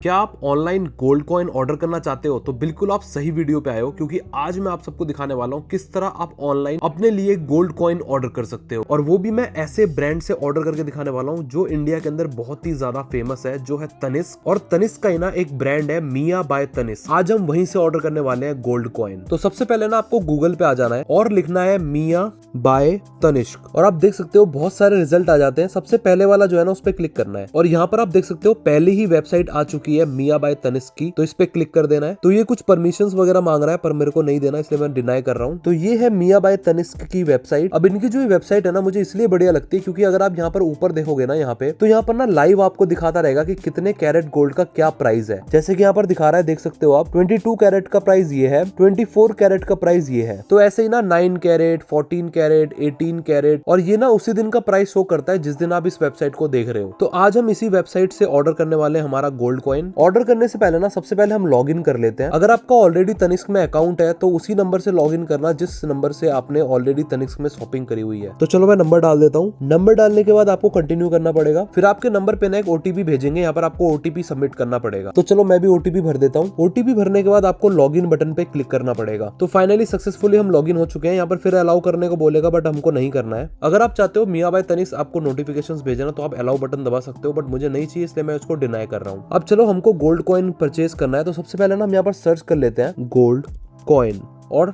क्या आप online gold coin order करना चाहते हो तो बिल्कुल आप सही वीडियो पे आए हो, क्योंकि आज मैं आप सबको दिखाने वाला हूँ किस तरह आप ऑनलाइन अपने लिए गोल्ड कॉइन ऑर्डर कर सकते हो। और वो भी मैं ऐसे ब्रांड से ऑर्डर करके दिखाने वाला हूँ जो इंडिया के अंदर बहुत ही ज्यादा फेमस है, जो है तनिष्क। और तनिष्क का ही ना एक ब्रांड है मिया बाय तनिष्क। आज हम वहीं से ऑर्डर करने वाले हैं गोल्ड कॉइन। तो सबसे पहले ना आपको गूगल पे आ जाना है और लिखना है मिया बाय तनिष्क। और आप देख सकते हो बहुत सारे रिजल्ट आ जाते हैं। सबसे पहले वाला जो है ना उस पर क्लिक करना है और यहाँ पर आप देख सकते हो पहले ही वेबसाइट आ चुकी है मिया बाय तनिष्क की, तो इस पे क्लिक कर देना है। तो ये कुछ परमिशंस वगैरह मांग रहा है पर मेरे को नहीं देना, इसलिए मैं डिनाई कर रहा हूँ। तो ये है मिया बाय तनिष्क की वेबसाइट। अब इनकी जो वेबसाइट है ना मुझे इसलिए बढ़िया लगती है क्योंकि अगर आप यहाँ पर ऊपर देखोगे ना यहाँ पे, तो यहाँ पर ना लाइव आपको दिखाता रहेगा कि कितने कैरेट गोल्ड का क्या प्राइस है। जैसे कि यहाँ पर दिखा रहा है, देख सकते हो आप 22 कैरेट का प्राइस ये है, 24 कैरेट का प्राइस ये है। तो ऐसे ही ना 9 कैरेट, 14 कैरेट, 18 कैरेट, और ये ना उसी दिन का प्राइस शो करता है जिस दिन आप इस वेबसाइट को देख रहे हो। तो आज हम इसी वेबसाइट से ऑर्डर करने वाले हैं हमारा गोल्ड कॉइन। ऑर्डर करने से पहले ना सबसे पहले हम लॉग इन कर लेते हैं। अगर आपका ऑलरेडी तनिष्क में अकाउंट है तो उसी नंबर से लॉग इन करना जिस नंबर से आपने ऑलरेडी तनिष्क में शॉपिंग करी हुई है। तो चलो मैं नंबर डाल देता हूँ। नंबर डालने के बाद आपको कंटिन्यू करना पड़ेगा। फिर आपके नंबर पे ना एक ओटीपी भेजेंगे, यहाँ पर आपको ओटीपी सबमिट करना पड़ेगा। तो चलो मैं भी ओटीपी भर देता हूँ। ओटीपी भरने के बाद आपको लॉग इन बटन पे क्लिक करना पड़ेगा। तो फाइनली सक्सेसफुली हम लॉग इन हो चुके हैं। यहाँ पर फिर अलाउ करने को बोलेगा बट हमको नहीं करना है। अगर आप चाहते हो मिया बाय तनिष्क आपको नोटिफिकेशंस भेजना तो आप अलाउ बटन दबा सकते हो, बट मुझे नहीं चाहिए इसलिए मैं उसको डिनाई कर रहा हूँ। अब चलो हमको गोल्ड कॉइन परचेज करना है। तो सबसे पहले ना हम यहाँ पर सर्च कर लेते हैं गोल्ड कॉइन और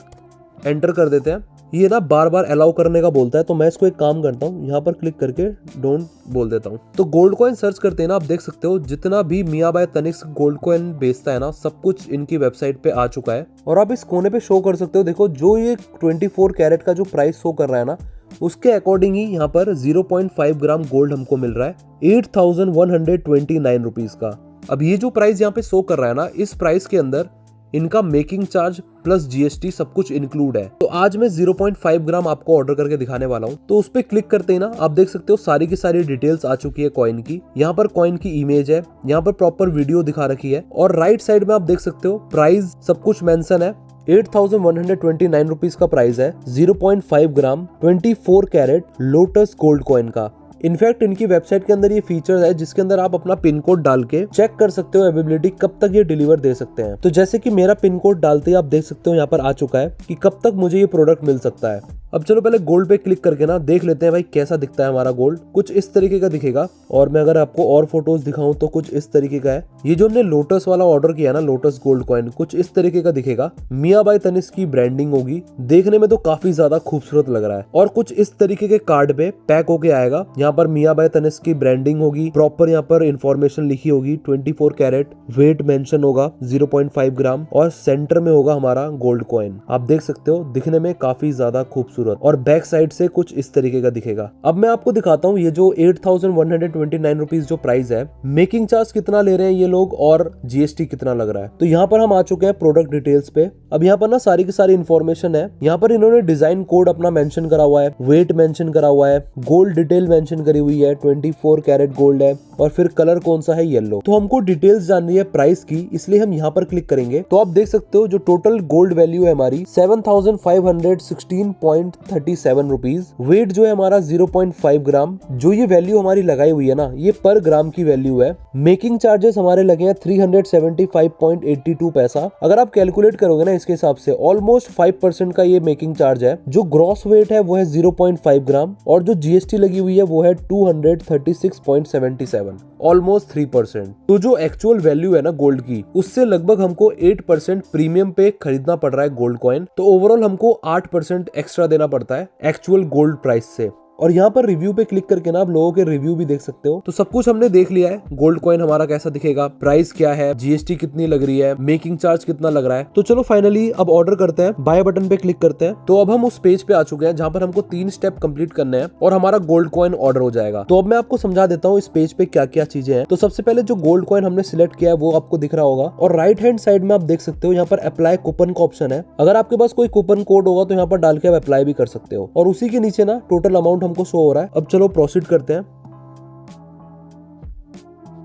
एंटर कर देते हैं। ये ना बार बार अलाउ करने का बोलता है, तो मैं इसको एक काम करता हूँ, यहाँ पर क्लिक करके डोंट बोल देता हूँ। तो गोल्ड कॉइन सर्च करते हैं ना, आप देख सकते हो जितना भी मिया बाय तनिष्क गोल्ड कॉइन बेचता है ना सब कुछ इनकी वेबसाइट पे आ चुका है। और आप इस कोने पे शो कर सकते हो, देखो जो ये 24 कैरेट का जो प्राइस शो कर रहा है ना उसके अकॉर्डिंग ही यहाँ पर 0.5 ग्राम गोल्ड हमको मिल रहा है 8,129 रुपीज का। अब ये जो प्राइस यहाँ पे शो कर रहा है ना, इस प्राइस के अंदर इनका मेकिंग चार्ज प्लस जीएसटी सब कुछ इंक्लूड है। तो आज मैं 0.5 ग्राम आपको ऑर्डर करके दिखाने वाला हूँ। तो उस पे क्लिक करते ही ना आप देख सकते हो सारी की सारी डिटेल्स आ चुकी है कॉइन की। यहाँ पर कॉइन की इमेज है, यहाँ पर प्रॉपर वीडियो दिखा रखी है और राइट साइड में आप देख सकते हो प्राइस सब कुछ मेंशन है। 8,129 रुपीज का प्राइस है 0.5 ग्राम 24 कैरेट लोटस गोल्ड कॉइन का। इनफैक्ट इनकी वेबसाइट के अंदर ये फीचर है जिसके अंदर आप अपना पिन कोड डाल के चेक कर सकते हो अवेलेबिलिटी कब तक ये डिलीवर दे सकते हैं। तो जैसे कि मेरा पिन कोड डालते ही आप देख सकते हो यहाँ पर आ चुका है कि कब तक मुझे ये प्रोडक्ट मिल सकता है। अब चलो पहले गोल्ड पे क्लिक करके ना देख लेते हैं भाई कैसा दिखता है हमारा गोल्ड। कुछ इस तरीके का दिखेगा और मैं अगर आपको और फोटोज दिखाऊं तो कुछ इस तरीके का है। ये जो हमने लोटस वाला ऑर्डर किया ना, लोटस गोल्ड कॉइन, कुछ इस तरीके का दिखेगा। मिया बाय तनिष्क की ब्रांडिंग होगी, देखने में तो काफी ज्यादा खूबसूरत लग रहा है। और कुछ इस तरीके के कार्ड पे पैक होके आएगा। यहाँ पर मिया बाय तनिष्क की ब्रांडिंग होगी, प्रॉपर यहाँ पर इंफॉर्मेशन लिखी होगी, 24 कैरेट, वेट मेंशन होगा 0.5 ग्राम और सेंटर में होगा हमारा गोल्ड कॉइन। आप देख सकते हो दिखने में काफी ज्यादा खूबसूरत। और बैक साइड से कुछ इस तरीके का दिखेगा। अब मैं आपको दिखाता हूँ ये जो 8,129 रुपीज जो प्राइस है, मेकिंग चार्ज कितना ले रहे हैं ये लोग और जीएसटी कितना लग रहा है। तो यहाँ पर हम आ चुके हैं प्रोडक्ट डिटेल्स पे। अब यहाँ पर ना सारी की सारी इन्फॉर्मेशन है। यहाँ पर इन्होंने डिजाइन कोड अपना मेंशन करा हुआ है, वेट मेंशन करा हुआ है, गोल्ड डिटेल मेंशन करी हुई है, 24 कैरेट गोल्ड है और फिर कलर कौन सा है, येलो। तो हमको डिटेल्स जाननी है प्राइस की, इसलिए हम यहाँ पर क्लिक करेंगे। तो आप देख सकते हो जो टोटल गोल्ड वैल्यू है हमारी 7,516.37 रुपीज। वेट जो है हमारा 0.5 ग्राम। जो ये वैल्यू हमारी लगाई हुई है ना ये पर ग्राम की वैल्यू है। मेकिंग चार्जेस हमारे लगे हैं 375.82 पैसा। अगर आप कैलकुलेट करोगे ना इसके हिसाब से ऑलमोस्ट 5% का ये मेकिंग चार्ज है। जो ग्रॉस वेट है वो है 0.5 ग्राम और जो जीएसटी लगी हुई है वो है 236.77, ऑलमोस्ट 3%। तो जो एक्चुअल वैल्यू है ना गोल्ड की उससे लगभग हमको 8% प्रीमियम पे खरीदना पड़ रहा है गोल्ड कॉइन। तो ओवरऑल हमको 8% एक्स्ट्रा देना पड़ता है एक्चुअल गोल्ड प्राइस से। और यहाँ पर रिव्यू पे क्लिक करके ना आप लोगों के रिव्यू भी देख सकते हो। तो सब कुछ हमने देख लिया है, गोल्ड कॉइन हमारा कैसा दिखेगा, प्राइस क्या है, जीएसटी कितनी लग रही है, मेकिंग चार्ज कितना लग रहा है। तो चलो फाइनली अब ऑर्डर करते हैं, बाय बटन पे क्लिक करते हैं। तो अब हम उस पेज पे आ चुके हैं जहाँ पर हमको 3 स्टेप कंप्लीट करने हैं और हमारा गोल्ड कॉइन ऑर्डर हो जाएगा। तो अब मैं आपको समझा देता हूँ इस पेज पे क्या क्या चीजें हैं। तो सबसे पहले जो गोल्ड कॉइन हमने सिलेक्ट किया है वो आपको दिख रहा होगा और राइट हैंड साइड में आप देख सकते हो यहाँ पर अप्लाई कूपन का ऑप्शन है। अगर आपके पास कोई कूपन कोड होगा तो यहाँ पर डाल के आप अप्लाई भी कर सकते हो और उसी के नीचे ना टोटल अमाउंट हमको शो हो रहा है। अब चलो प्रोसीड करते हैं।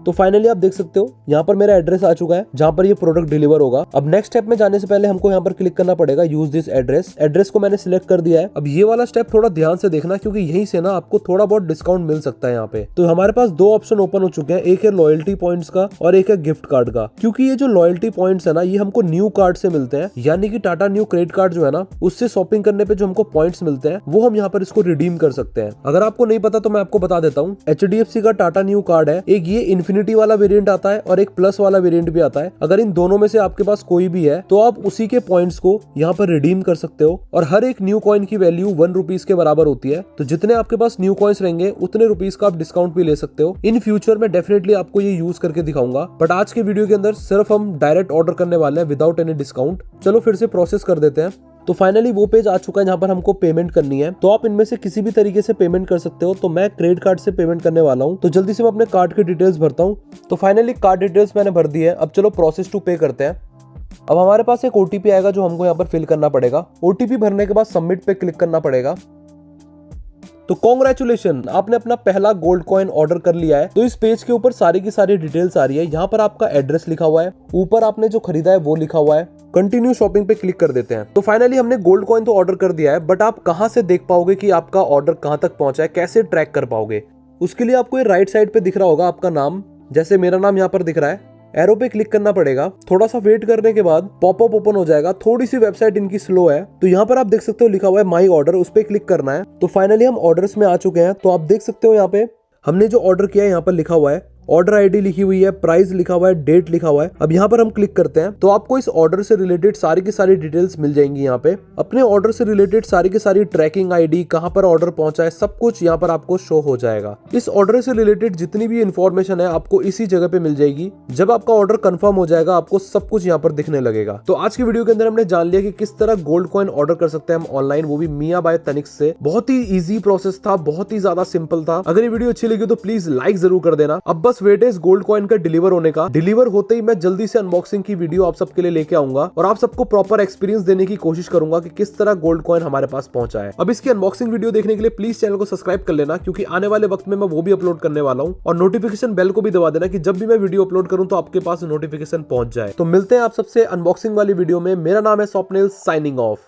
तो फाइनली आप देख सकते हो यहाँ पर मेरा एड्रेस आ चुका है जहाँ पर ये प्रोडक्ट डिलीवर होगा। अब नेक्स्ट स्टेप में जाने से पहले हमको यहाँ पर क्लिक करना पड़ेगा यूज दिस एड्रेस। एड्रेस को मैंने सिलेक्ट कर दिया है। अब ये वाला स्टेप थोड़ा ध्यान से देखना क्योंकि यहीं से ना आपको थोड़ा बहुत डिस्काउंट मिल सकता है यहाँ पे। तो हमारे पास दो ऑप्शन ओपन हो चुके हैं, एक है लॉयल्टी पॉइंट्स का और एक है गिफ्ट कार्ड का। क्योंकि ये जो लॉयल्टी पॉइंट्स है ना ये हमको न्यू कार्ड से मिलते हैं, यानी कि टाटा न्यू क्रेडिट कार्ड जो है ना उससे शॉपिंग करने पे जो हमको पॉइंट्स मिलते हैं वो हम यहाँ पर इसको रिडीम कर सकते हैं। अगर आपको नहीं पता तो मैं आपको बता देता हूँ। HDFC का टाटा न्यू कार्ड है, एक ये इन्फिनिटी वाला वेरिएंट आता है और एक प्लस वाला वेरिएंट भी आता है। अगर इन दोनों में से आपके पास कोई भी है तो आप उसी के पॉइंट्स को यहाँ पर रिडीम कर सकते हो और हर एक न्यू कॉइन की वैल्यू 1 रुपीज के बराबर होती है। तो जितने आपके पास न्यू कॉइन्स रहेंगे उतने रुपीज का आप डिस्काउंट भी ले सकते हो। इन फ्यूचर में डेफिनेटली आपको ये यूज करके दिखाऊंगा, बट आज के वीडियो के अंदर सिर्फ हम डायरेक्ट ऑर्डर करने वाले हैं विदाउट एनी डिस्काउंट। चलो फिर से प्रोसेस कर देते हैं। तो फाइनली वो पेज आ चुका है जहां पर हमको पेमेंट करनी है। तो आप इनमें से किसी भी तरीके से पेमेंट कर सकते हो। तो मैं क्रेडिट कार्ड से पेमेंट करने वाला हूं, तो जल्दी से मैं अपने कार्ड की डिटेल्स भरता हूं। तो फाइनली कार्ड डिटेल्स मैंने भर दी है। अब चलो प्रोसेस टू पे करते हैं। अब हमारे पास एक OTP आएगा जो हमको यहाँ पर फिल करना पड़ेगा। OTP भरने के बाद सबमिट पे क्लिक करना पड़ेगा। तो कॉन्ग्रेचुलेशन, आपने अपना पहला गोल्ड कॉइन ऑर्डर कर लिया है। तो इस पेज के ऊपर सारी की सारी डिटेल्स आ रही है। यहाँ पर आपका एड्रेस लिखा हुआ है, ऊपर आपने जो खरीदा है वो लिखा हुआ है। कंटिन्यू शॉपिंग पे क्लिक कर देते हैं। तो फाइनली हमने गोल्ड कॉइन तो ऑर्डर कर दिया है, बट आप कहाँ से देख पाओगे कि आपका ऑर्डर कहाँ तक पहुंचा है, कैसे ट्रैक कर पाओगे? उसके लिए आपको ये राइट साइड पे दिख रहा होगा आपका नाम, जैसे मेरा नाम यहाँ पर दिख रहा है। एरो पे क्लिक करना पड़ेगा। थोड़ा सा वेट करने के बाद पॉपअप ओपन हो जाएगा। थोड़ी सी वेबसाइट इनकी स्लो है, तो यहाँ पर आप देख सकते हो लिखा हुआ है माई ऑर्डर, उस पर क्लिक करना है। तो फाइनली हम ऑर्डर्स में आ चुके हैं। तो आप देख सकते हो यहाँ पे हमने जो ऑर्डर किया है यहाँ पर लिखा हुआ है, ऑर्डर ID लिखी हुई है, प्राइस लिखा हुआ है, डेट लिखा हुआ है। अब यहाँ पर हम क्लिक करते हैं तो आपको इस ऑर्डर से रिलेटेड सारी की सारी डिटेल्स मिल जाएंगी। यहाँ पे अपने ऑर्डर से रिलेटेड सारी की सारी ट्रैकिंग ID, कहाँ पर ऑर्डर पहुंचा है, सब कुछ यहाँ पर आपको शो हो जाएगा। इस ऑर्डर से रिलेटेड जितनी भी इंफॉर्मेशन है आपको इसी जगह पे मिल जाएगी। जब आपका ऑर्डर कंफर्म हो जाएगा आपको सब कुछ यहाँ पर दिखने लगेगा। तो आज की वीडियो के अंदर हमने जान लिया कि किस तरह गोल्ड कॉइन ऑर्डर कर सकते हैं हम ऑनलाइन, वो भी मिया बाय तनिष्क से। बहुत ही ईजी प्रोसेस था, बहुत ही ज्यादा सिंपल था। अगर ये वीडियो अच्छी लगी तो प्लीज लाइक जरूर कर देना। अब बस वेट है इस गोल्ड कॉइन का डिलीवर होने का। डिलीवर होते ही मैं जल्दी से अनबॉक्सिंग की वीडियो आप सबके लिए लेके आऊंगा और आप सबको प्रॉपर एक्सपीरियंस देने की कोशिश करूंगा कि किस तरह गोल्ड कॉइन हमारे पास पहुंचा है। अब इसकी अनबॉक्सिंग वीडियो देखने के लिए प्लीज चैनल को सब्सक्राइब कर लेना, क्योंकि आने वाले वक्त में मैं वो भी अपलोड करने वाला हूं। और नोटिफिकेशन बेल को भी दबा देना कि जब भी मैं वीडियो अपलोड करूं तो आपके पास नोटिफिकेशन पहुंच जाए। तो मिलते हैं आप सबसे अनबॉक्सिंग वाली वीडियो में। मेरा नाम है स्वप्निल, साइनिंग ऑफ।